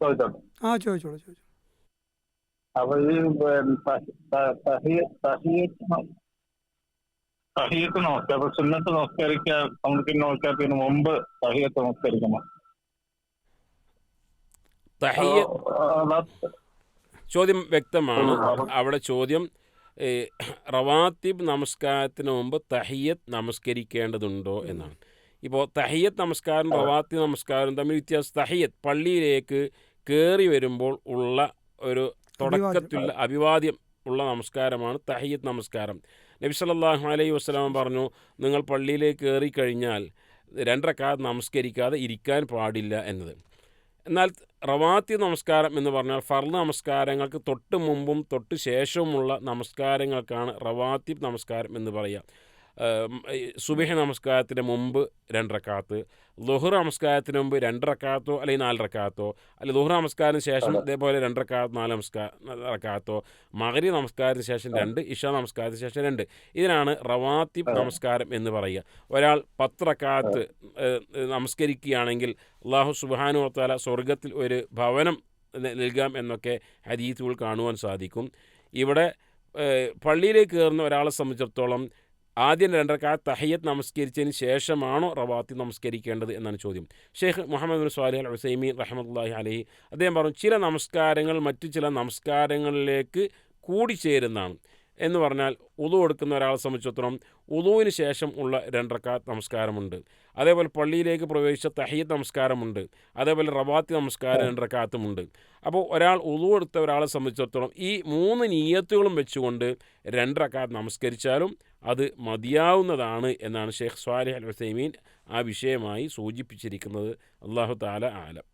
ചോദിച്ചോട്ടെ? ചോദിച്ചോളൂ. അപ്പൊ ഈ തഹിയ്യത്ത് നമസ്കാരം, അപ്പൊ സുന്നത്ത് നമസ്കരിക്കാൻ നമുക്ക് നമസ്കാരത്തിന് മുമ്പ് തഹിയ്യത്ത് നമസ്കരിക്കണം. ചോദ്യം വ്യക്തമാണ്. അവിടെ ചോദ്യം റവാത്തിബ് നമസ്കാരത്തിന് മുമ്പ് തഹിയ്യത്ത് നമസ്കരിക്കേണ്ടതുണ്ടോ എന്നാണ്. ഇപ്പോൾ തഹിയ്യത്ത് നമസ്കാരം റവാത്തിബ് നമസ്കാരം തമ്മിൽ വ്യത്യാസം. തഹിയ്യത്ത് പള്ളിയിലേക്ക് കയറി വരുമ്പോൾ ഉള്ള ഒരു തുടക്കത്തിലുള്ള അഭിവാദ്യം ഉള്ള നമസ്കാരമാണ് തഹിയ്യത്ത് നമസ്കാരം. നബി സല്ലല്ലാഹു അലൈഹി വസല്ലം പറഞ്ഞു, നിങ്ങൾ പള്ളിയിലേക്ക് കയറിക്കഴിഞ്ഞാൽ 2 റക്അത്ത് നമസ്കരിക്കാതെ ഇരിക്കാൻ പാടില്ല എന്നത്. എന്നാൽ റവാത്തിബ് നമസ്കാരം എന്ന് പറഞ്ഞാൽ ഫർള് നമസ്കാരങ്ങൾക്ക് തൊട്ട് മുമ്പും തൊട്ട് ശേഷവുമുള്ള നമസ്കാരങ്ങൾക്കാണ് റവാത്തിബ് നമസ്കാരം എന്ന് പറയുക. സുബഹി നമസ്കാരത്തിന് മുമ്പ് 2 റക്അത്ത്, ളുഹർ നമസ്കാരത്തിന് മുമ്പ് 2 റക്അത്തോ അല്ലെങ്കിൽ 4 റക്അത്തോ, അല്ലെങ്കിൽ ളുഹർ നമസ്കാരത്തിന് ശേഷം ഇതേപോലെ 2 റക്അത്ത് 4 റക്അത്തോ, മഗ്രിബ് നമസ്കാരത്തിന് ശേഷം 2, ഇശാ നമസ്കാരത്തിന് ശേഷം 2. ഇതിനാണ് റവാത്തിബ് നമസ്കാരം എന്ന് പറയുക. ഒരാൾ 10 റക്അത്ത് നമസ്കരിക്കുകയാണെങ്കിൽ അല്ലാഹു സുബ്ഹാനഹു വ തആല സ്വർഗത്തിൽ ഒരു ഭവനം നൽകാം എന്നൊക്കെ ഹദീസുകൾ കാണുവാൻ സാധിക്കും. ഇവിടെ പള്ളിയിലേക്ക് കയറുന്ന ഒരാളെ സംബന്ധിച്ചിടത്തോളം ആദ്യം 2 റക്അത്ത് തഹിയ്യത്ത് നമസ്കരിച്ചതിന് ശേഷമാണോ റവാത്തിബ് നമസ്കരിക്കേണ്ടത് എന്നാണ് ചോദ്യം. ഷെയ്ഖ് മുഹമ്മദ് ബിൻ സ്വാലിഹ് അൽ ഉസൈമീൻ റഹ്മത്തുള്ളാഹി അലൈഹി അദ്ദേഹം പറഞ്ഞു, ചില നമസ്കാരങ്ങൾ മറ്റു ചില നമസ്കാരങ്ങളിലേക്ക് കൂടിച്ചേരുന്നതാണ്. എന്ന് പറഞ്ഞാൽ ഉളു എടുക്കുന്ന ഒരാളെ സംബന്ധിച്ചിടത്തോളം ഉളുവിന് ശേഷം ഉള്ള 2 റക്അത്ത് നമസ്കാരമുണ്ട്. അതേപോലെ പള്ളിയിലേക്ക് പ്രവേശിച്ച തഹിയ്യത്ത് നമസ്കാരമുണ്ട്. അതേപോലെ റവാത്തിബ് നമസ്കാരം 2 റക്അത്തുമുണ്ട്. അപ്പോൾ ഒരാൾ ഉളു എടുത്ത ഒരാളെ സംബന്ധിച്ചിടത്തോളം ഈ 3 നിയ്യത്തുകളും വെച്ചുകൊണ്ട് 2 റക്അത്ത് നമസ്കരിച്ചാലും അത് മതിയാവുന്നതാണ് എന്നാണ് ഷെയ്ഖ് സ്വാലിഹ് അൽ ഉസൈമീൻ ആ വിഷയമായി സൂചിപ്പിച്ചിരിക്കുന്നത്. അല്ലാഹു തആല ആലം.